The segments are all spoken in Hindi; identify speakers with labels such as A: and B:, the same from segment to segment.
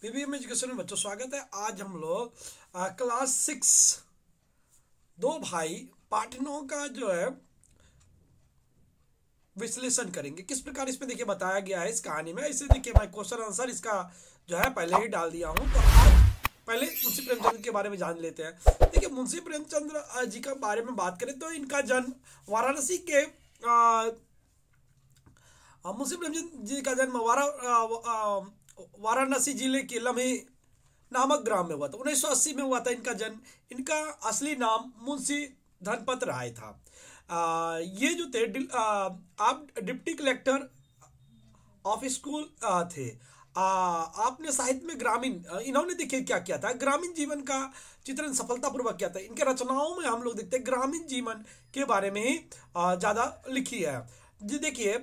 A: पीवीएम एजुकेशन में बच्चों स्वागत है। आज हम लोग क्लास 6 दो भाई पार्ट 9 का जो है विश्लेषण करेंगे। किस प्रकार इसमें देखिए बताया गया है इस कहानी में। इसे देखिए मैं क्वेश्चन आंसर इसका जो है पहले ही डाल दिया हूँ। तो आज पहले मुंशी प्रेमचंद के बारे में जान लेते हैं। देखिए मुंशी प्रेमचंद जी का बारे में बात करें तो इनका जन्म वाराणसी के मुंशी प्रेमचंद जी का जन्म वाराणसी जिले के लम्हे नामक ग्राम में हुआ था। 1980 में हुआ था इनका जन्म। इनका असली नाम मुंशी धनपत राय था। ये जो थे आप डिप्टी कलेक्टर ऑफ स्कूल थे। आपने साहित्य में ग्रामीण इन्होंने देखिए क्या किया था, ग्रामीण जीवन का चित्रण सफलतापूर्वक किया था। इनके रचनाओं में हम लोग देखते हैं ग्रामीण जीवन के बारे में ही ज़्यादा लिखी है जी। देखिए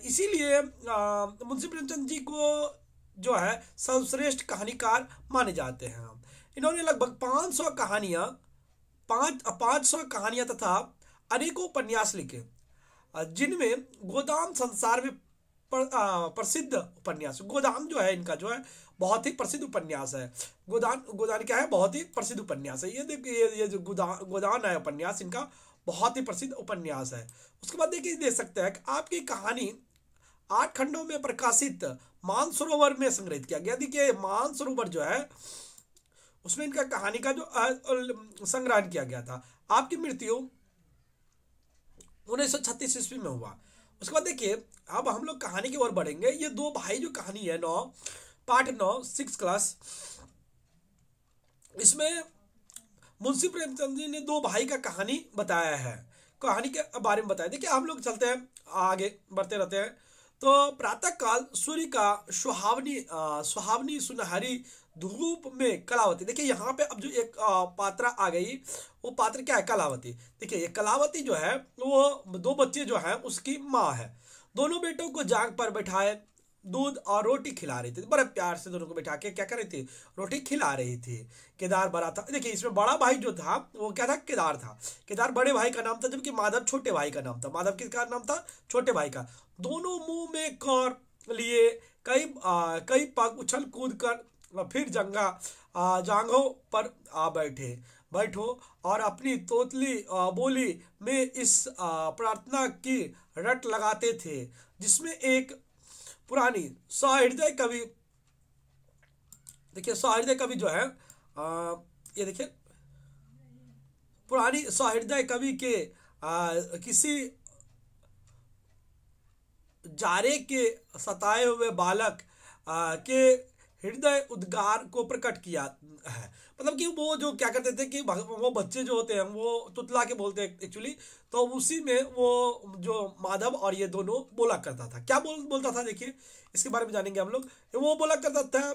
A: इसीलिए मुंशी प्रेमचंद जी को जो है सर्वश्रेष्ठ कहानीकार माने जाते हैं। इन्होंने लगभग 500 कहानियां तथा अनेकों उपन्यास लिखे, जिनमें गोदाम संसार में प्रसिद्ध उपन्यास। गोदाम जो है इनका जो है बहुत ही प्रसिद्ध उपन्यास है। गोदान क्या है, बहुत ही प्रसिद्ध उपन्यास है। ये देखिए ये जो गोदान है उपन्यास इनका बहुत ही प्रसिद्ध उपन्यास है। उसके बाद देखिए दे सकते हैं कि आपकी कहानी 8 खंडों में प्रकाशित मानसरोवर में संग्रहित किया गया। देखिए मानसरोवर जो है उसमें इनका कहानी का जो संग्रहण किया गया था। आपकी मृत्यु 1936 ईस्वी में हुआ। उसके बाद देखिए अब हम लोग कहानी की ओर बढ़ेंगे। ये दो भाई जो कहानी है पार्ट 9 6 क्लास, इसमें मुंशी प्रेमचंद जी ने दो भाई का कहानी बताया है, कहानी के बारे में बताया। देखिए हम लोग चलते हैं आगे बढ़ते रहते हैं। तो प्रातः काल सूर्य का सुहावनी सुनहरी धूप में कलावती। देखिए यहाँ पे अब जो एक पात्रा आ गई, वो पात्र क्या है, कलावती। देखिए ये कलावती जो है वो दो बच्चे जो है उसकी माँ है। दोनों बेटों को जाग पर बैठाए दूध और रोटी खिला रही थी। बड़े प्यार से दोनों को बैठा के क्या कर रही थी, रोटी खिला रही थी। केदार बड़ा था। देखिए इसमें बड़ा भाई जो था वो क्या था, केदार था। केदार बड़े भाई का नाम था, जबकि माधव छोटे भाई का नाम था। माधव किसका नाम था, छोटे भाई का। दोनों मुंह में कर लिए कई पग उछल कूद कर फिर जांघों पर आ बैठो और अपनी तोतली बोली में इस प्रार्थना की रट लगाते थे, जिसमें एक पुरानी सहृदय कवि। देखिए सहृदय कवि जो है ये देखिए पुरानी सहृदय कवि के किसी जारे के सताए हुए बालक के हृदय उद्गार को प्रकट किया है। मतलब कि वो जो क्या करते थे कि वो बच्चे जो होते हैं वो तुतला के बोलते हैं एक्चुअली। तो उसी में वो जो माधव और ये दोनों बोला करता था। क्या बोलता था देखिए इसके बारे में जानेंगे हम लोग। वो बोला करता था,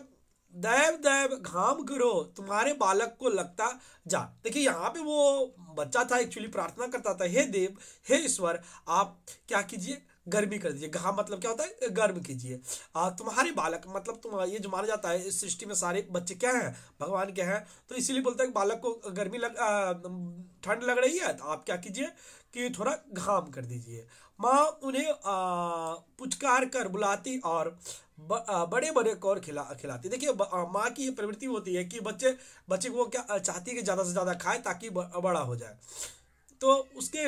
A: दैव दैव घाम करो तुम्हारे बालक को लगता जा। देखिए यहाँ पे वो बच्चा था एक्चुअली, प्रार्थना करता था, हे देव हे ईश्वर आप क्या कीजिए, गर्मी कर दीजिए। घाम मतलब क्या होता है, गर्म कीजिए। तुम्हारे बालक मतलब तुम, ये जो माना जाता है इस सृष्टि में सारे बच्चे क्या हैं, भगवान के हैं। तो इसीलिए बोलता है कि बालक को गर्मी ठंड लग रही है तो आप क्या कीजिए कि थोड़ा घाम कर दीजिए। माँ उन्हें पुचकार कर बुलाती और बड़े बड़े कौर खिलाती। देखिए माँ की ये प्रवृत्ति होती है कि बच्चे को वो क्या चाहती है कि ज़्यादा से ज़्यादा खाए ताकि बड़ा हो जाए। तो उसके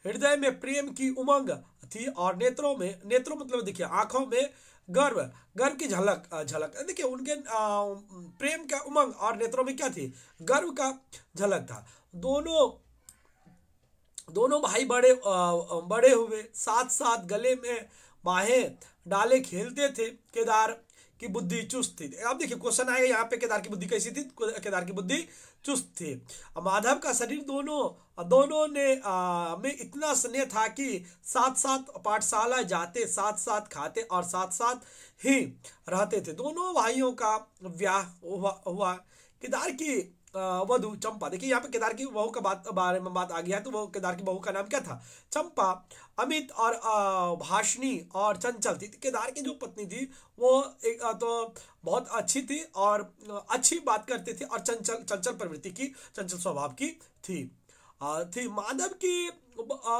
A: हृदय में प्रेम की उमंग थी और नेत्रों मतलब देखिए आंखों में गर्व की झलक। देखिए उनके प्रेम का उमंग और नेत्रों में क्या थी, गर्व का झलक था। दोनों भाई बड़े हुए साथ साथ गले में बाहें डाले खेलते थे। केदार की बुद्धि चुस्त थी। अब देखिए क्वेश्चन आएगा यहाँ पे, केदार की बुद्धि कैसी थी, केदार की बुद्धि चुस्त थी। माधव का शरीर दोनों ने में इतना स्नेह था कि साथ साथ पाठशाला जाते, साथ साथ खाते और साथ साथ ही रहते थे। दोनों भाइयों का ब्याह हुआ। केदार की वधु चंपा। देखिए यहाँ पे केदार की बहू का बारे में बात आ गया है। तो वो केदार की बहू का नाम क्या था, चंपा। अमित और भाषणी और चंचल थी। केदार की जो पत्नी थी वो एक तो बहुत अच्छी थी और अच्छी बात करती थी और चंचल प्रवृत्ति की, चंचल स्वभाव की थी। थी। माधव की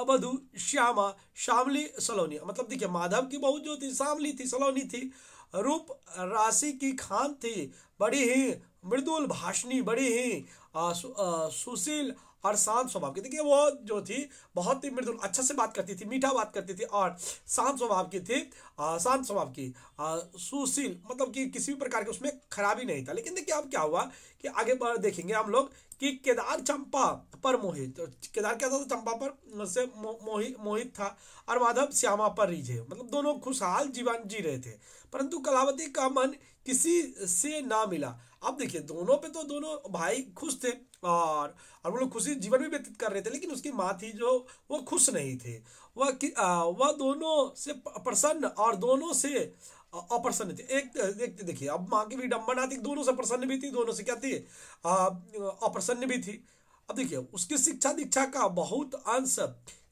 A: वधु श्यामा शामली सलोनी, मतलब देखिए माधव की बहू जो थी शामली थी, सलोनी थी, रूप राशि की खान थी, बड़ी ही मृदुल भाषणी, बड़ी ही सुशील और शांत स्वभाव की। देखिए वो जो थी बहुत ही मृदुल, अच्छा से बात करती थी, मीठा बात करती थी और शांत स्वभाव की थी, शांत स्वभाव की, सुशील, मतलब कि किसी भी प्रकार के उसमें खराबी नहीं था। लेकिन देखिए अब क्या हुआ कि आगे बढ़ देखेंगे हम लोग कि केदार चंपा पर मोहित, तो केदार क्या था, तो चंपा पर से मोहित था, और माधव श्यामा पर रीझे, मतलब दोनों खुशहाल जीवन जी रहे थे। परंतु कलावती का मन किसी से ना मिला। अब देखिए दोनों पे तो दोनों भाई खुश थे, और वो लोग खुशी जीवन भी व्यतीत कर रहे थे, लेकिन उसकी माँ थी जो वो खुश नहीं थे। वह दोनों से प्रसन्न और दोनों से अप्रसन्न थी। एक देखिए अब माँ की विडंबना थी, दोनों से प्रसन्न भी थी, दोनों से क्या थी, अप्रसन्न भी थी। अब देखिए उसकी शिक्षा दीक्षा का बहुत अंश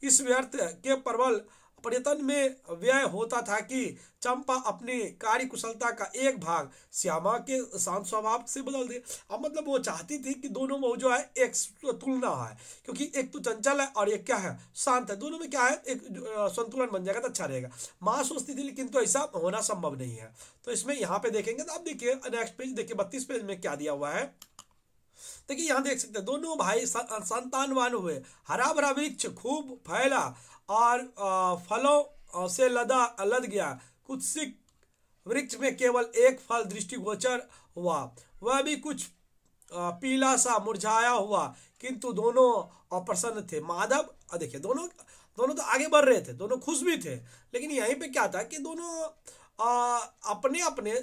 A: इस व्यर्थ के प्रबल प्रयत्न में व्यय होता था कि चंपा अपनी कार्य कुशलता का एक भाग श्यामा के शांत स्वभाव से बदल दे। अब मतलब वो चाहती थी कि दोनों में जो है एक तुलना है, क्योंकि एक तो चंचल है और एक क्या है, शांत है, दोनों में क्या है एक संतुलन बन जाएगा तो अच्छा रहेगा। माँ सोचती थी, लेकिन तो ऐसा होना संभव नहीं है। तो इसमें यहाँ पे देखेंगे तो अब देखिए नेक्स्ट पेज देखिए 32 पेज में क्या दिया हुआ है। देखिए यहाँ देख सकते हैं दोनों भाई संतानवान हुए, हरा भरा वृक्ष खूब फैला और फलों से लद गया। कुत्सित वृक्ष में केवल एक फल दृष्टिगोचर हुआ, वह भी कुछ पीला सा मुरझाया हुआ, किंतु दोनों अप्रसन्न थे। माधव देखिए दोनों दोनों तो आगे बढ़ रहे थे, दोनों खुश भी थे, लेकिन यहीं पे क्या था कि दोनों अपने अपने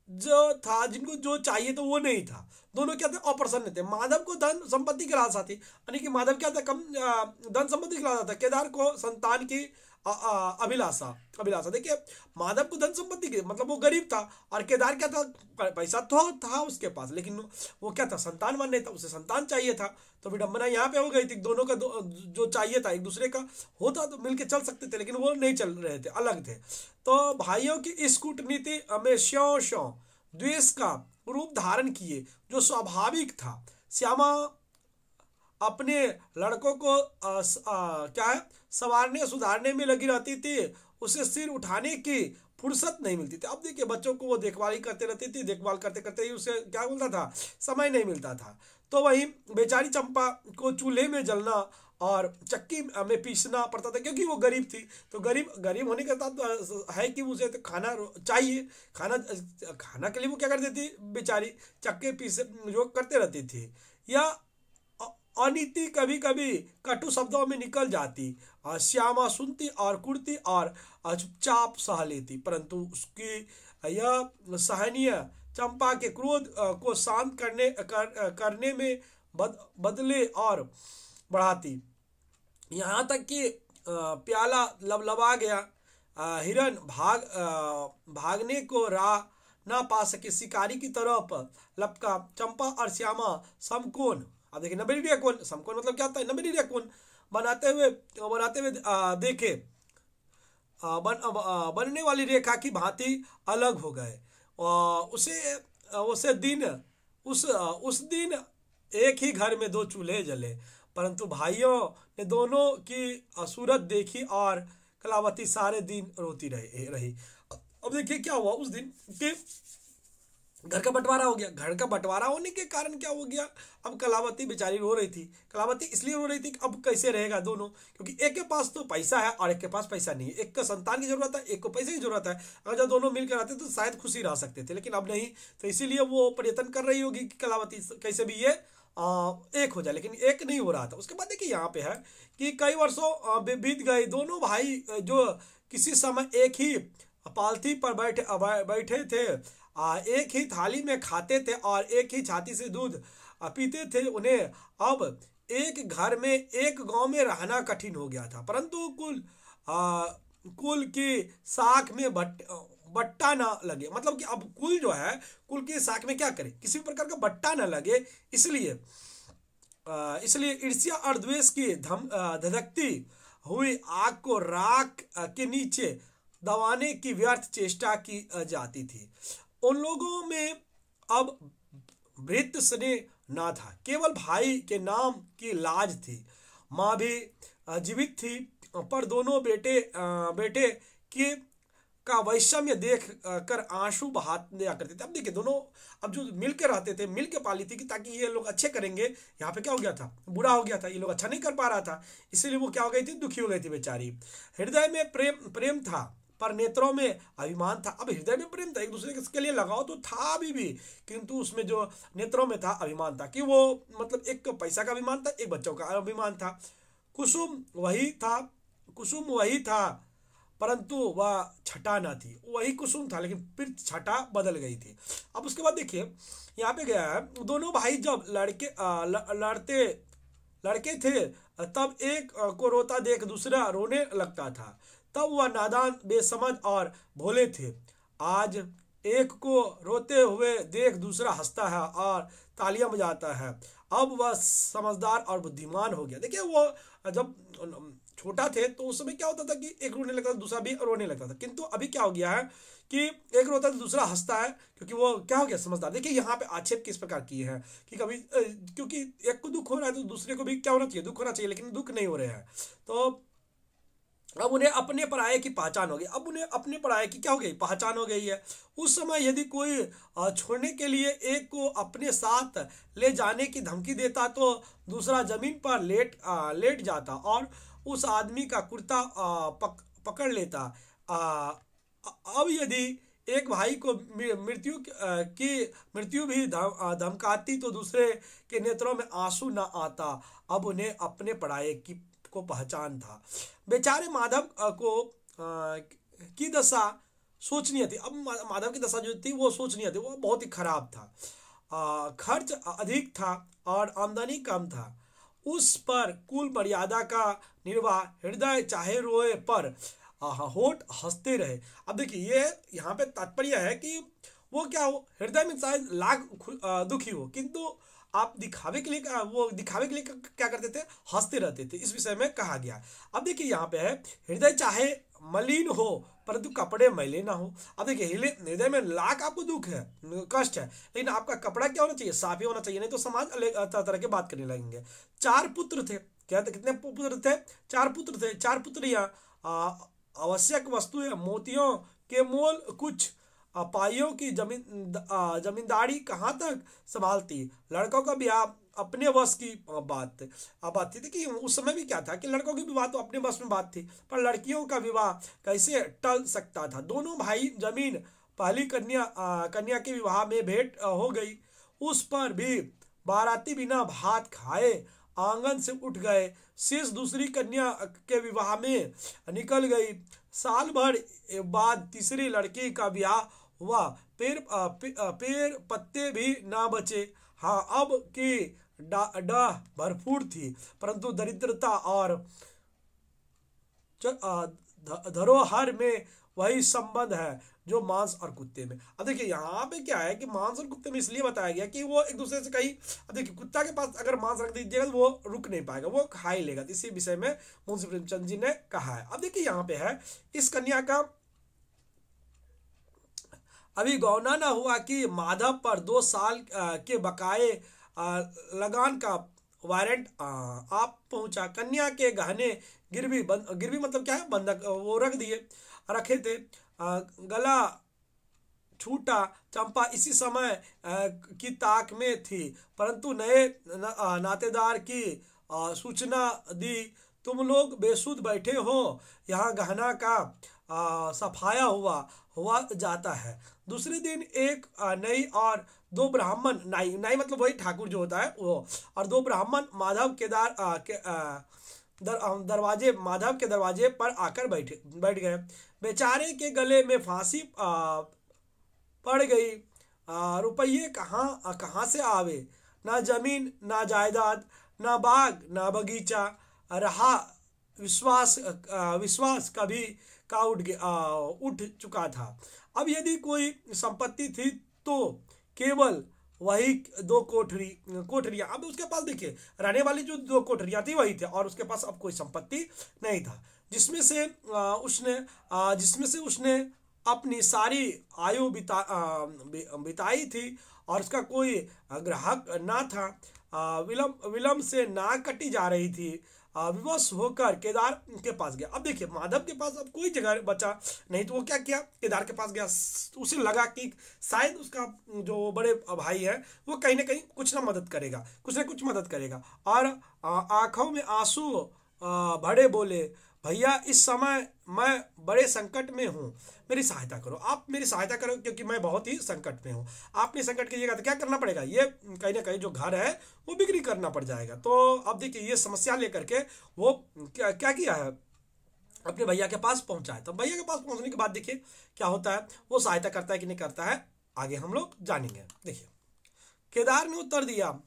A: जो था, जिनको जो चाहिए तो वो नहीं था, दोनों क्या थे, अप्रसन्न थे। माधव को धन संपत्ति की लालसा थी, यानी कि माधव क्या था, कम धन संपत्ति की लालसा था। केदार को संतान की अभिलाषा अभिलाषा। देखिए माधव को धन संपत्ति की, मतलब वो गरीब था, और केदार क्या था, पैसा तो था उसके पास, लेकिन वो क्या था, संतानवान नहीं था, उसे संतान चाहिए था। तो विडंबना यहाँ पे हो गई थी, दोनों का जो चाहिए था एक दूसरे का होता तो मिलके चल सकते थे, लेकिन वो नहीं चल रहे थे, अलग थे। तो भाइयों की इस कूटनीति में स्यों स्यों द्वेष का रूप धारण किए, जो स्वाभाविक था। श्यामा अपने लड़कों को क्या है, संवारने सुधारने में लगी रहती थी, उसे सिर उठाने की फुर्सत नहीं मिलती थी। अब देखिए बच्चों को वो देखभाल ही करते रहती थी, देखभाल करते करते ही उसे क्या मिलता था, समय नहीं मिलता था। तो वही बेचारी चंपा को चूल्हे में जलना और चक्की में पीसना पड़ता था, क्योंकि वो गरीब थी। तो गरीब गरीब होने के साथ है कि उसे तो खाना चाहिए, खाना खाना के लिए वो क्या करती थी बेचारी, चक्के पीस जो करते रहती थी। या अनीति कभी कभी कटु शब्दों में निकल जाती, श्यामा सुनती और कुड़ती और चुपचाप सह लेती, परंतु उसकी यह सहनीय चंपा के क्रोध को शांत करने में बदले और बढ़ाती। यहाँ तक कि प्याला लबलबा गया, हिरन भागने को राह ना पा सके, शिकारी की तरफ लपका। चंपा और श्यामा समकोण, अब देखिए 90 डिग्री कोण, समकोण मतलब क्या होता है, 90 डिग्री कोण बनाते हुए देखे, बनने वाली रेखा की भांति अलग हो गए। उस दिन एक ही घर में दो चूल्हे जले, परंतु भाइयों ने दोनों की सूरत देखी और कलावती सारे दिन रोती रही। अब देखिए क्या हुआ उस दिन कि घर का बंटवारा हो गया। घर का बंटवारा होने के कारण क्या हो गया, अब कलावती बेचारी रो रही थी। कलावती इसलिए रो रही थी कि अब कैसे रहेगा दोनों, क्योंकि एक के पास तो पैसा है और एक के पास पैसा नहीं है, एक को संतान की जरूरत है, एक को पैसे की जरूरत है। अगर जब दोनों मिलकर आते तो शायद खुशी रह सकते थे, लेकिन अब नहीं। तो इसीलिए वो प्रयत्न कर रही होगी कि कलावती कैसे भी ये एक हो जाए, लेकिन एक नहीं हो रहा था। उसके बाद देखिए यहाँ पे है कि कई वर्षों बीत गए, दोनों भाई जो किसी समय एक ही पालथी पर बैठे थे, एक ही थाली में खाते थे और एक ही छाती से दूध पीते थे, उन्हें अब एक घर में एक गांव में रहना कठिन हो गया था। परंतु कुल की साख में बट्टा ना लगे, मतलब कि अब कुल जो है, कुल की साख में क्या करे, किसी प्रकार का बट्टा ना लगे, इसलिए ईर्ष्या और द्वेष की धधकती हुई आग को राख के नीचे दबाने की व्यर्थ चेष्टा की जाती थी। उन लोगों में अब भृत्य स्नेह ना था, केवल भाई के नाम की लाज थी। माँ भी जीवित थी, पर दोनों बेटे के का वैषम्य देख कर आंसू बहा दिया करते थे। अब देखिए दोनों अब जो मिल के रहते थे, मिल के पाली थी कि ताकि ये लोग अच्छे करेंगे, यहाँ पे क्या हो गया था, बुरा हो गया था, ये लोग अच्छा नहीं कर पा रहा था, इसीलिए वो क्या हो गई थी, दुखी हो गई थी बेचारी। हृदय में प्रेम प्रेम था पर नेत्रों में अभिमान था। अब हृदय में प्रेम था, एक दूसरे के लिए लगाव तो था अभी भी, किंतु उसमें जो नेत्रों में था अभिमान था, कि वो मतलब एक पैसा का अभिमान था, एक बच्चों का अभिमान था। कुसुम वही था, कुसुम वही था, परंतु वह छटा ना थी। वही कुसुम था लेकिन फिर छटा बदल गई थी। अब उसके बाद देखिए यहाँ पे गया है, दोनों भाई जब लड़के थे तब एक को रोता देख दूसरा रोने लगता था, तब वह नादान बेसमझ और भोले थे। आज एक को रोते हुए देख दूसरा हंसता है और तालियां बजाता है। अब वह समझदार और बुद्धिमान हो गया। देखिए वो जब छोटा थे तो उस समय क्या होता था कि एक रोने लगता था, दूसरा भी रोने लगता था, किंतु अभी क्या हो गया है कि एक रोता है तो दूसरा हंसता है, क्योंकि वो क्या हो गया, समझदार। देखिए यहाँ पे आक्षेप किस प्रकार किए हैं कि कभी क्योंकि एक को दुख हो रहा है तो दूसरे को भी क्या होना चाहिए, दुख होना चाहिए, लेकिन दुख नहीं हो रहे हैं। तो अब उन्हें अपने पराये की पहचान हो गई। अब उन्हें अपने पराये की क्या हो गई, पहचान हो गई है। उस समय यदि कोई छोड़ने के लिए एक को अपने साथ ले जाने की धमकी देता तो दूसरा जमीन पर लेट जाता और उस आदमी का कुर्ता पकड़ लेता। अब यदि एक भाई को मृत्यु भी धमकाती तो दूसरे के नेत्रों में आंसू न आता। अब उन्हें अपने पराये को पहचान था। बेचारे माधव की दशा सोचनीय थी। अब माधव की दशा जो थी वो सोचनीय थी, वो बहुत ही खराब था। खर्च अधिक था और आमदनी कम था। उस पर कुल मर्यादा का निर्वाह, हृदय चाहे रोए पर होठ हंसते रहे। अब देखिए ये यहाँ पे तात्पर्य है कि वो क्या हो, हृदय में शायद लाख दुखी हो, किंतु आप दिखावे के लिए क्या करते थे, हंसते रहते थे। इस विषय में कहा गया। अब देखिए यहाँ पे है, हृदय चाहे मलिन हो परंतु कपड़े मैले ना हो। अब देखिए हृदय में लाख आपको दुख है, कष्ट है, लेकिन आपका कपड़ा क्या होना चाहिए, साफ ही होना चाहिए, नहीं तो समाज तरह तरह के बात करने लगेंगे। 4 पुत्र थे। क्या कितने पुत्र थे, 4 पुत्र थे। 4 पुत्रियां आवश्यक वस्तुएं मोतियों के मोल कुछ, पाइयों की जमींदारी कहाँ तक संभालती। लड़कों का ब्याह अपने वश की बात थी। देखिए उस समय भी क्या था कि लड़कों की विवाह तो अपने वश में बात थी, पर लड़कियों का विवाह कैसे टल सकता था। दोनों भाई जमीन, पहली कन्या के विवाह में भेंट हो गई, उस पर भी बाराती बिना भात खाए आंगन से उठ गए। शेष दूसरी कन्या के विवाह में निकल गई। साल भर बाद तीसरी लड़की का ब्याह हुआ। पेड़ पत्ते भी ना बचे। हाँ, अब की डाह भरपूर थी, परंतु दरिद्रता और धरोहर में वही संबंध है जो मांस और कुत्ते में। अब देखिए यहाँ पे क्या है कि मांस और कुत्ते में इसलिए बताया गया कि वो एक दूसरे से कहीं, अब देखिए कुत्ता के पास अगर मांस रख दीजिएगा तो वो रुक नहीं पाएगा, वो खा ही लेगा। इसी विषय में मुंशी प्रेमचंद जी ने कहा है। अब देखिए यहाँ पे है, इस कन्या का अभी गौना न हुआ कि माधव पर 2 साल के बकाये लगान का वारंट आप पहुंचा। कन्या के गहने गिरवी मतलब क्या है, बंधक वो रखे थे। गला छूटा। चंपा इसी समय की ताक में थी, परंतु नए नातेदार की सूचना दी, तुम लोग बेसुध बैठे हो, यहाँ गहना का सफाया हुआ जाता है। दूसरे दिन एक नई और 2 ब्राह्मण, नाई मतलब वही ठाकुर जो होता है वो, और 2 ब्राह्मण माधव के दरवाजे पर आकर बैठ गए। बेचारे के गले में फांसी पड़ गई। रुपये कहाँ से आवे, ना जमीन ना जायदाद, ना बाग ना बगीचा रहा। विश्वास कभी का उठ चुका था। अब यदि कोई संपत्ति थी तो केवल वही 2 कोठरियां। अब उसके पास देखिए रहने वाली जो 2 कोठरियां थी वही थे, और उसके पास अब कोई संपत्ति नहीं था, जिसमें से उसने अपनी सारी आयु बिताई थी, और उसका कोई ग्राहक ना था। विलम्ब से ना कटी जा रही थी। विवश होकर केदार के पास गया। अब देखिए माधव के पास अब कोई जगह बचा नहीं, तो वो क्या किया, केदार के पास गया। उसे लगा कि शायद उसका जो बड़े भाई है वो कहीं ना कहीं कुछ ना मदद करेगा, कुछ ना कुछ मदद करेगा। और आंखों में आंसू भरे बोले, भैया इस समय मैं बड़े संकट में हूँ, मेरी सहायता करो, आप मेरी सहायता करो, क्योंकि मैं बहुत ही संकट में हूँ। आपने संकट कीजिएगा तो क्या करना पड़ेगा, ये कहीं ना कहीं जो घर है वो बिक्री करना पड़ जाएगा। तो अब देखिए ये समस्या लेकर के वो क्या किया है, अपने भैया के पास पहुंचा है। तो भैया के पास पहुंचने के बाद देखिए क्या होता है, वो सहायता करता है कि नहीं करता है, आगे हम लोग जानेंगे। देखिए केदार ने उत्तर दिया,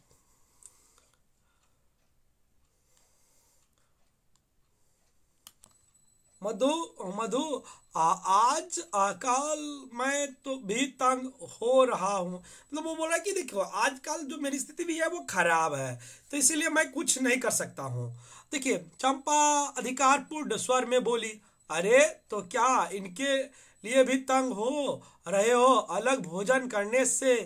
A: मधु मधु आज काल मैं तो भी तंग हो रहा हूँ। मतलब वो बोल रहा है कि देखो आजकल जो मेरी स्थिति भी है वो खराब है, तो इसीलिए मैं कुछ नहीं कर सकता हूँ। देखिए चंपा अधिकारपूर्ण स्वर में बोली, अरे तो क्या इनके लिए भी तंग हो रहे हो, अलग भोजन करने से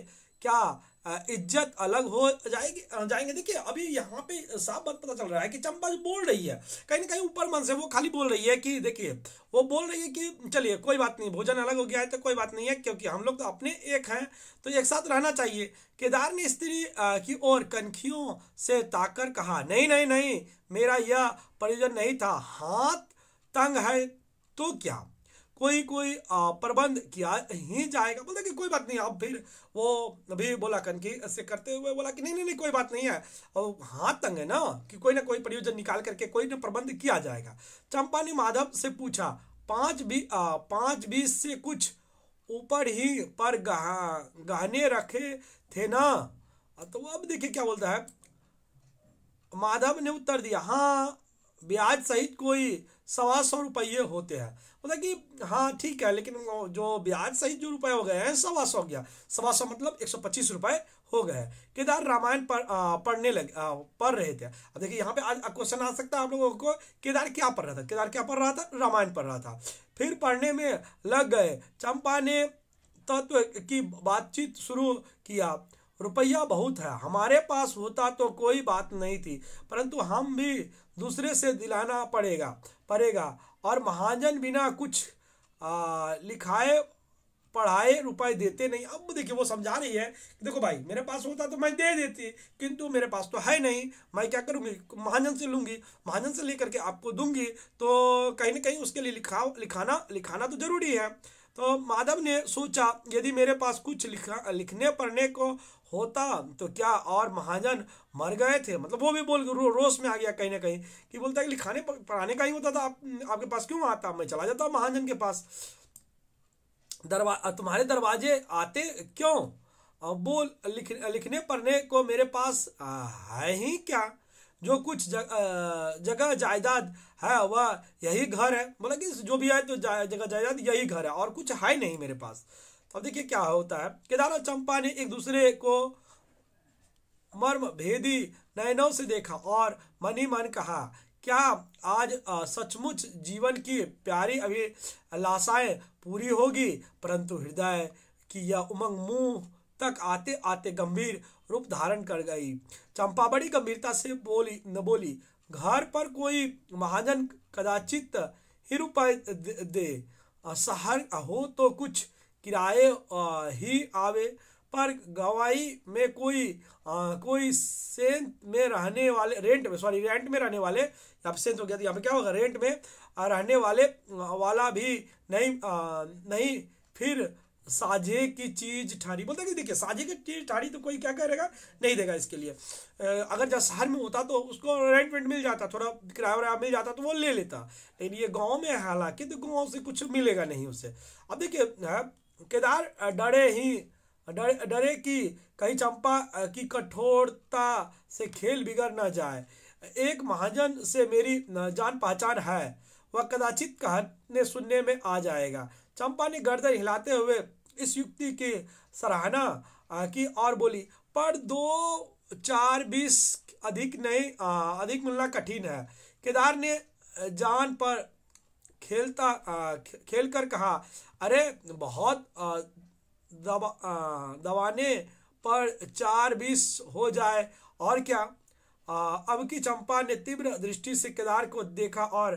A: क्या इज्जत अलग हो जाएंगे। देखिए अभी यहाँ पे साफ बात पता चल रहा है कि चंपा जो बोल रही है कहीं ना कहीं ऊपर मन से वो खाली बोल रही है कि देखिए वो बोल रही है कि चलिए कोई बात नहीं, भोजन अलग हो गया है तो कोई बात नहीं है, क्योंकि हम लोग तो अपने एक हैं तो एक साथ रहना चाहिए। केदार ने स्त्री की ओर कनखियों से ताकर कहा, नहीं नहीं नहीं, मेरा यह प्रयोजन नहीं था, हाथ तंग है तो क्या, कोई कोई प्रबंध किया ही जाएगा। बोलता कि कोई बात नहीं। अब फिर वो अभी बोला कनखी से करते हुए बोला कि नहीं नहीं नहीं कोई बात नहीं है, और हाथ तंग है ना, कि कोई ना कोई प्रयोजन निकाल करके कोई ना प्रबंध किया जाएगा। चंपा ने माधव से पूछा, 5-20 से कुछ ऊपर ही पर गहने रखे थे ना। तो अब देखिए क्या बोलता है, माधव ने उत्तर दिया, हाँ ब्याज सहित कोई 125 होते हैं। मतलब कि हाँ ठीक है, लेकिन वो जो ब्याज सहित जो रुपए हो गए हैं 125 गया, 125 मतलब 125 रुपए हो गए। केदार रामायण पढ़ने लगे पढ़ रहे थे। अब देखिए यहाँ पे आज क्वेश्चन आ सकता है आप लोगों को, केदार क्या पढ़ रहा था, केदार क्या पढ़ रहा था, रामायण पढ़ रहा था। फिर पढ़ने में लग गए। चंपा ने तत्व की बातचीत शुरू किया, रुपया बहुत है, हमारे पास होता तो कोई बात नहीं थी, परंतु हम भी दूसरे से दिलाना पड़ेगा और महाजन बिना कुछ लिखाए पढ़ाए रुपए देते नहीं। अब देखिए वो समझा रही है कि देखो भाई मेरे पास होता तो मैं दे देती, किंतु मेरे पास तो है नहीं, मैं क्या करूँगी, महाजन से लूँगी, महाजन से लेकर के आपको दूंगी, तो कहीं ना कहीं उसके लिए लिखाना तो जरूरी है। तो माधव ने सोचा, यदि मेरे पास कुछ लिखने पढ़ने को होता तो क्या और महाजन मर गए थे। मतलब वो भी बोल रोष में आ गया कहीं ना कहीं, कि बोलता है कि लिखाने पढ़ाने का ही होता था आपके पास क्यों आता, मैं चला जाता महाजन के पास, तुम्हारे दरवाजे आते क्यों। बोल लिखने पढ़ने को मेरे पास है ही क्या, जो कुछ जगह जायदाद है वह यही घर है। मतलब कि जो भी है तो जगह जायदाद यही घर है और कुछ है नहीं मेरे पास। तो अब देखिए क्या होता है, केदार और चंपा ने एक दूसरे को मर्म भेदी नयनों से देखा और मन ही मन कहा, क्या आज सचमुच जीवन की प्यारी अभिलाषाएं पूरी होगी। परंतु हृदय की यह उमंग मुंह तक आते आते गंभीर रूप धारण कर गई। चंपा बड़ी गंभीरता से बोली, घर पर कोई महाजन कदाचित ही रुपए दे, शहर हो तो कुछ किराए ही आवे, पर गवाई में कोई रेंट में रहने वाले, यहाँ पे सेंट हो गया तो यहाँ पे क्या होगा, रेंट में रहने वाला भी नहीं फिर साझे की चीज ठाड़ी। बोलता है कि देखिए साझे की चीज ठाड़ी तो कोई क्या करेगा, नहीं देगा इसके लिए। अगर जब शहर में होता तो उसको रेंट मिल जाता, थोड़ा किराया मिल जाता तो वो ले लेता, लेकिन ये गांव में है हालांकि तो गांव से कुछ मिलेगा नहीं उससे। अब देखिए केदार डरे कि कहीं चंपा की कठोरता से खेल बिगड़ न जाए। एक महाजन से मेरी जान पहचान है, वह कदाचित कहने सुनने में आ जाएगा। चंपा ने गर्दन हिलाते हुए इस युक्ति की सराहना की और बोली, पर 2-4-20 अधिक मिलना कठिन है। केदार ने जान पर खेलकर कहा, अरे बहुत दबाने पर 4-20 हो जाए और क्या। अब की चंपा ने तीव्र दृष्टि से केदार को देखा और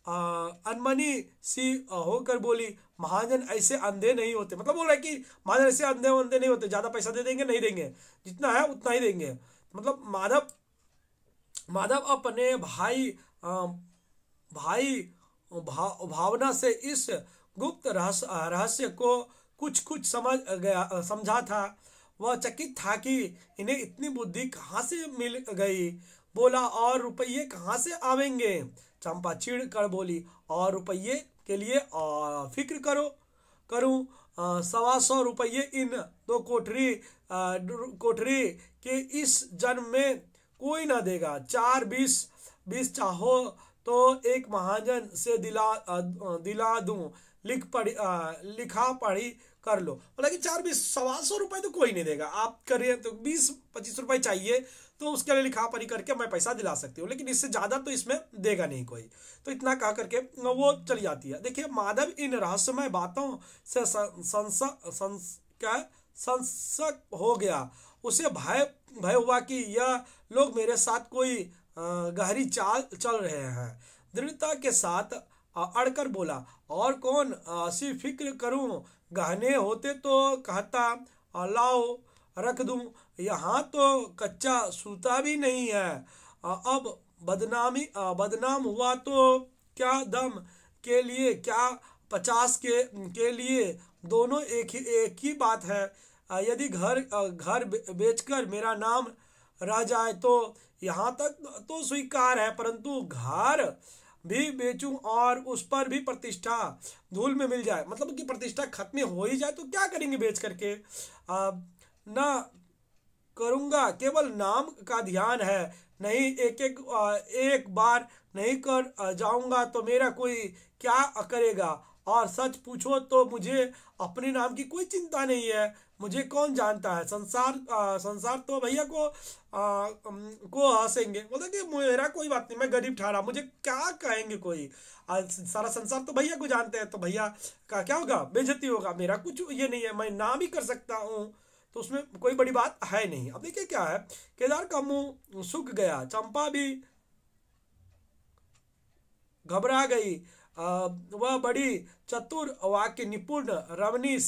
A: अनमनी सी होकर बोली, महाजन ऐसे अंधे नहीं होते। मतलब बोल रहा है कि महाजन ऐसे अंधे अंधे नहीं होते, ज्यादा पैसा दे देंगे नहीं देंगे, जितना है उतना ही देंगे। मतलब माधव माधव अपने भाई भावना से इस गुप्त रहस्य को कुछ कुछ समझा था। वह चकित था कि इन्हें इतनी बुद्धि कहाँ से मिल गई। बोला, और रुपये कहाँ से आवेंगे? चंपा चिढ़ कर बोली, और रुपये के लिए फिक्र करूं 125 रुपये इन 2 कोठरी के इस जन्म में कोई ना देगा। 4-20 चाहो तो एक महाजन से दिला दूं, लिखा पढ़ी कर लो। मतलब कि 4-20 रुपए तो कोई नहीं देगा, आप करिए तो 20-25 रुपए चाहिए तो उसके लिए लिखा पढ़ी करके मैं पैसा दिला सकती हूँ, लेकिन इससे ज्यादा तो इसमें देगा नहीं कोई। तो इतना कह करके वो चली जाती है। देखिए माधव इन रहस्यमय बातों से संशक हो गया। उसे भय हुआ कि यह लोग मेरे साथ कोई गहरी चाल चल रहे हैं। दृढ़ता के साथ अड़कर बोला, और कौन सी फिक्र करूं, गहने होते तो कहता लाओ रख दूं, यहाँ तो कच्चा सूता भी नहीं है। अब बदनाम हुआ तो क्या दम के लिए, क्या 50 के लिए, दोनों एक ही बात है। यदि घर बेचकर मेरा नाम रह जाए तो यहाँ तक तो स्वीकार है, परंतु घर भी बेचूं और उस पर भी प्रतिष्ठा धूल में मिल जाए, मतलब कि प्रतिष्ठा खत्म हो ही जाए तो क्या करेंगे बेच करके। ना करूंगा, केवल नाम का ध्यान है, नहीं एक बार नहीं कर जाऊंगा तो मेरा कोई क्या करेगा। और सच पूछो तो मुझे अपने नाम की कोई चिंता नहीं है, मुझे कौन जानता है। संसार तो भैया को हंसेंगे, बोलते कि मेरा कोई बात नहीं, मैं गरीब ठहरा, मुझे क्या कहेंगे कोई। सारा संसार तो भैया को जानते हैं, तो भैया का क्या होगा, बेइज्जती होगा। मेरा कुछ ये नहीं है, मैं नाम ही कर सकता हूँ, तो उसमें कोई बड़ी बात है नहीं। अब देखिए क्या है, केदार का मुंह सूख गया। चंपा भी घबरा गई। वह बड़ी चतुर वाक्य निपुण रमणी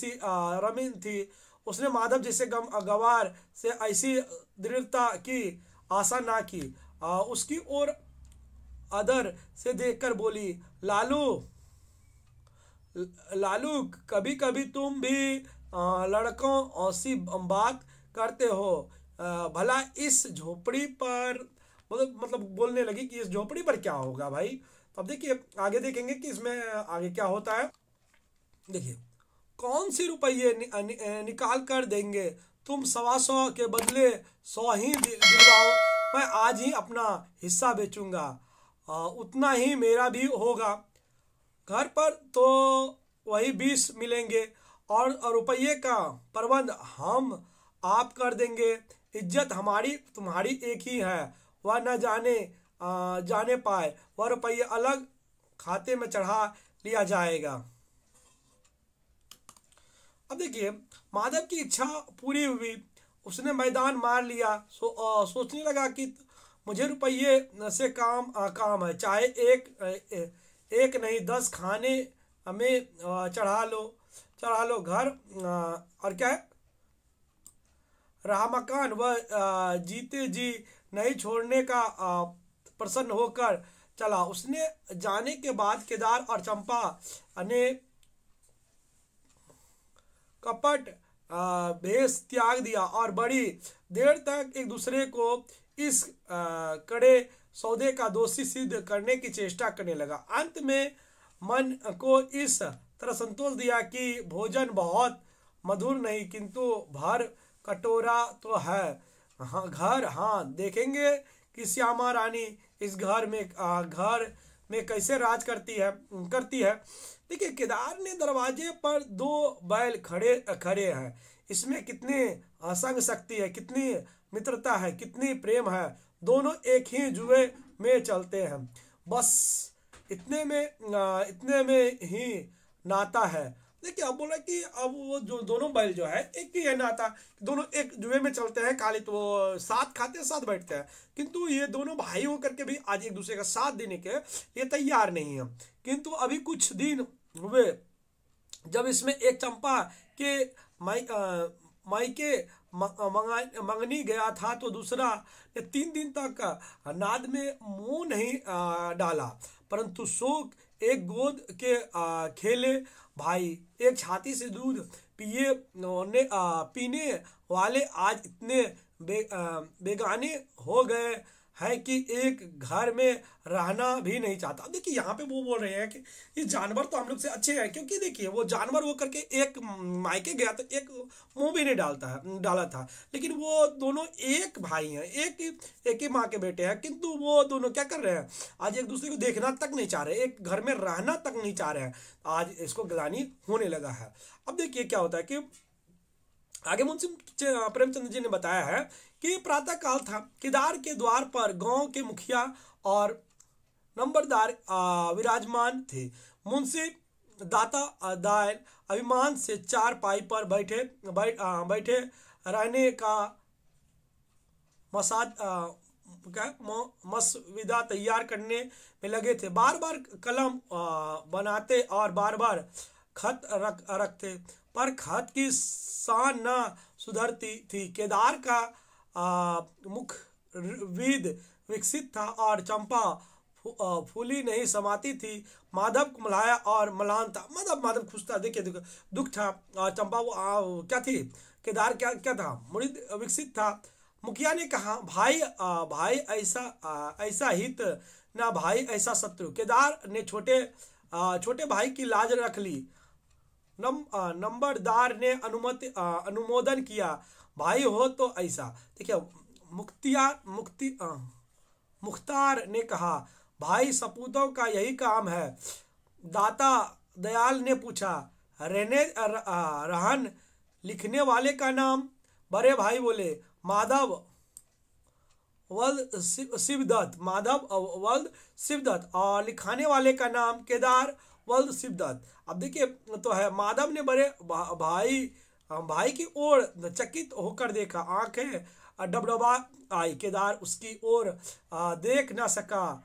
A: थी। उसने माधव जैसे गवार से ऐसी दृढ़ता की आशा ना की। उसकी ओर आदर से देखकर बोली, लालू कभी कभी तुम भी लड़कों सी बात करते हो। भला इस झोपड़ी पर, मतलब बोलने लगी कि इस झोपड़ी पर क्या होगा भाई। अब देखिए आगे देखेंगे कि इसमें आगे क्या होता है। देखिए, कौन सी रुपये निकाल कर देंगे, तुम 125 के बदले 100 ही दिलवाओ, मैं आज ही अपना हिस्सा बेचूंगा, उतना ही मेरा भी होगा। घर पर तो वही 20 मिलेंगे और रुपये का प्रबंध हम आप कर देंगे। इज्जत हमारी तुम्हारी एक ही है, वह न जाने पाए, वह रुपये अलग खाते में चढ़ा लिया जाएगा। अब देखिए माधव की इच्छा पूरी हुई, उसने मैदान मार लिया। सोचने लगा कि मुझे रुपये से काम है, चाहे एक नहीं 10 खाने में चढ़ा लो। घर और क्या है, रहा मकान, वह जीते जी नहीं छोड़ने का प्रसन्न होकर चला। उसने जाने के बाद केदार और चंपा ने कपट भेष त्याग दिया और बड़ी देर तक एक दूसरे को इस कड़े सौदे का दोषी सिद्ध करने की चेष्टा करने लगा। अंत में मन को इस तरह संतोष दिया कि भोजन बहुत मधुर नहीं, किंतु भर कटोरा तो है। हाँ देखेंगे कि श्यामा रानी इस घर में कैसे राज करती है। देखिए केदार ने दरवाजे पर 2 बैल खड़े हैं। इसमें कितनी असंग शक्ति है, कितनी मित्रता है, कितनी प्रेम है। दोनों एक ही जुए में चलते हैं, बस इतने में ही नाता है। देखिए अब बोला कि अब वो जो दोनों बैल जो है एक ही है नाता, दोनों एक जुए में चलते हैं, खाली तो वो साथ खाते हैं साथ बैठते हैं, किंतु ये दोनों भाई होकर के भी आज एक दूसरे का साथ देने के लिए तैयार नहीं है। किंतु अभी कुछ दिन हुए जब इसमें एक चंपा के मायके मंगनी गया था, तो दूसरा ने 3 दिन तक नाद में मुंह नहीं डाला, परंतु शोक एक गोद के खेले भाई, एक छाती से दूध पीने वाले आज इतने बेगाने हो गए हैं कि एक घर में रहना भी नहीं चाहता। अब देखिए यहाँ पे वो बोल रहे हैं कि ये जानवर तो हम लोग से अच्छे हैं, क्योंकि देखिए वो जानवर वो करके एक मायके गया तो एक मुंह भी नहीं डाला था, लेकिन वो दोनों एक भाई हैं, एक ही माँ के बेटे हैं, किंतु वो दोनों क्या कर रहे हैं, आज एक दूसरे को देखना तक नहीं चाह रहे, एक घर में रहना तक नहीं चाह रहे हैं। आज इसको ग्लानि होने लगा है। अब देखिए क्या होता है कि आगे मुंशी प्रेमचंद जी ने बताया है कि प्रातः काल था, केदार के द्वार पर गांव के मुखिया और नंबरदार विराजमान थे। मुंशी दाता दायल अभिमान से चार पाई पर बैठे रहने का मसाद मसविदा तैयार करने में लगे थे। बार बार कलम बनाते और बार बार खत रखते, पर खत की शान न सुधरती थी। केदार का मुख विद विकसित था और चंपा फूली नहीं समाती थी। माधव कुमलाया और मलान था, माधव खुश था, देखिए दुख था। चंपा वो क्या थी, केदार क्या क्या था, मुरीद विकसित था। मुखिया ने कहा, भाई ऐसा हित ना भाई ऐसा शत्रु। केदार ने छोटे भाई की लाज रख ली। नंबरदार ने अनुमोदन किया, भाई हो तो ऐसा। देखिए मुख्तार ने कहा, भाई सपूतों का यही काम है। दाता दयाल ने पूछा, रहन लिखने वाले का नाम? बड़े भाई बोले, माधव वल्द शिवदत्त, और लिखाने वाले का नाम केदार वल्द शिवदत्त। अब देखिए तो है, माधव ने बड़े भाई की ओर चकित होकर देखा, आंखें डबडबा आई। केदार उसकी ओर देख ना सका।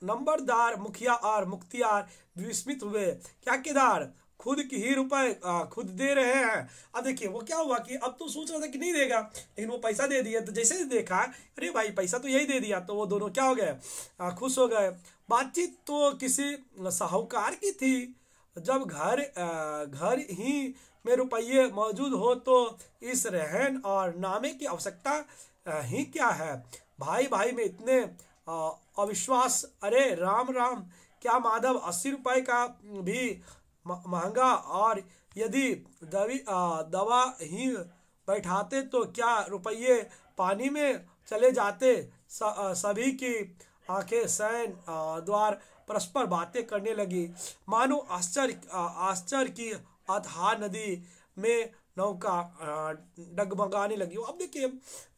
A: नंबरदार, मुखिया और मुख्तियार विस्मित हुए। क्या केदार खुद की ही रुपए खुद दे रहे हैं? अब देखिए वो क्या हुआ कि अब तो सोच रहा था कि नहीं देगा, लेकिन वो पैसा दे दिया, तो जैसे ही देखा अरे भाई पैसा तो यही दे दिया, तो वो दोनों क्या हो गए, खुश हो गए। बातचीत तो किसी साहूकार की थी। जब घर ही में रुपये मौजूद हो तो इस रहन और नामे की आवश्यकता ही क्या है? भाई भाई में इतने अविश्वास। अरे राम राम, क्या माधव 80 रुपए का भी महंगा, और यदि दवा ही बैठाते तो क्या रुपये पानी में चले जाते? सभी की आंखें शयन द्वार परस्पर बातें करने लगी, मानो आश्चर्य की अथाह नदी में नौका डगमगाने लगी। अब देखिए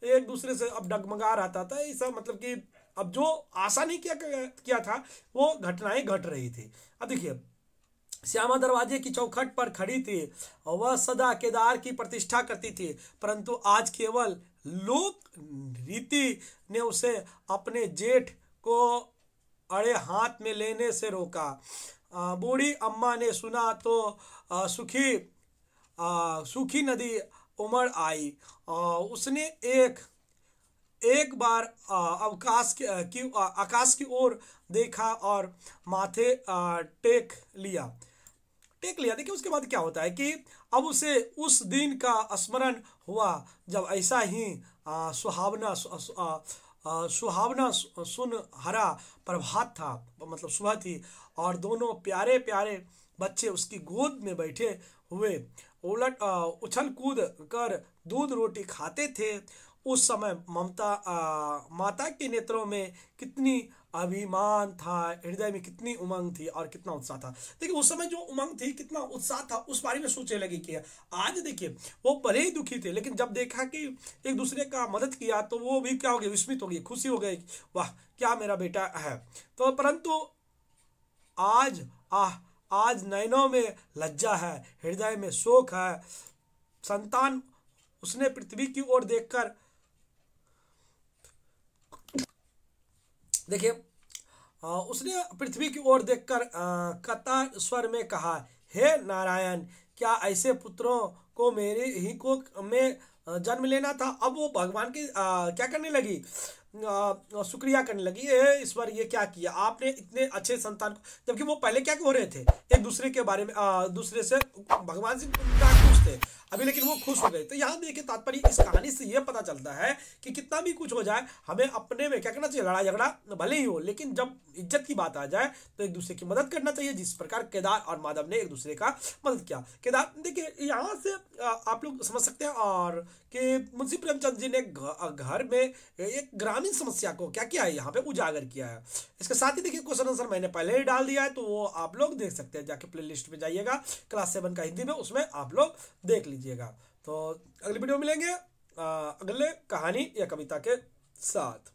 A: एक दूसरे से अब डगमगा रहा था ऐसा, मतलब कि अब जो आशा नहीं किया था वो घटनाएं घट रही थी। अब देखिए श्यामा दरवाजे की चौखट पर खड़ी थी, वह सदा केदार की प्रतिष्ठा करती थी, परंतु आज केवल लोक रीति ने उसे अपने जेठ को अड़े हाथ में लेने से रोका। बूढ़ी अम्मा ने सुना तो सूखी नदी उमड़ आई। उसने एक बार आकाश की ओर देखा और माथे टेक लिया। देखिए उसके बाद क्या होता है कि अब उसे उस दिन का स्मरण हुआ जब ऐसा ही सुहावना सुनहरा प्रभात था, मतलब सुबह थी, और दोनों प्यारे प्यारे बच्चे उसकी गोद में बैठे हुए उछल कूद कर दूध रोटी खाते थे। उस समय माता के नेत्रों में कितनी अभिमान था, हृदय में कितनी उमंग थी और कितना उत्साह था। देखिए उस समय जो उमंग थी, कितना उत्साह था, उस बारे में सोचने लगी कि आज देखिए वो भले ही दुखी थे, लेकिन जब देखा कि एक दूसरे का मदद किया तो वो भी क्या हो गए, विस्मित हो गई, खुशी हो गई, वाह क्या मेरा बेटा है। तो परंतु आज नयनों में लज्जा है, हृदय में शोक है। संतान उसने पृथ्वी की ओर देखकर, देखिए उसने पृथ्वी की ओर देखकर कतर स्वर में कहा, हे नारायण, क्या ऐसे पुत्रों को मेरे ही को में जन्म लेना था। अब वो भगवान की क्या करने लगी, शुक्रिया करने लगी, हे ईश्वर ये क्या किया आपने इतने अच्छे संतान को। जबकि वो पहले क्या हो रहे थे, एक दूसरे के बारे में दूसरे से भगवान से खुश थे अभी, लेकिन वो खुश हो गए। तो यहाँ देखिए तात्पर्य इस कहानी से ये पता चलता है कि कितना भी कुछ हो जाए हमें अपने में क्या करना चाहिए, लड़ाई झगड़ा भले ही हो, लेकिन जब इज्जत की बात आ जाए तो एक दूसरे की मदद करना चाहिए। जिस प्रकार केदार और माधव ने एक दूसरे का मदद किया। केदार देखिए यहाँ से आप लोग समझ सकते हैं और कि मुंशी प्रेमचंद जी ने घर में एक ग्रामीण समस्या को क्या किया है, यहाँ पे उजागर किया है। इसके साथ ही देखिए क्वेश्चन आंसर मैंने पहले ही डाल दिया है, तो वो आप लोग देख सकते हैं, जाके प्लेलिस्ट में जाइएगा क्लास 7 का हिंदी में, उसमें आप लोग देख लीजिएगा। तो अगली वीडियो मिलेंगे अगले कहानी या कविता के साथ।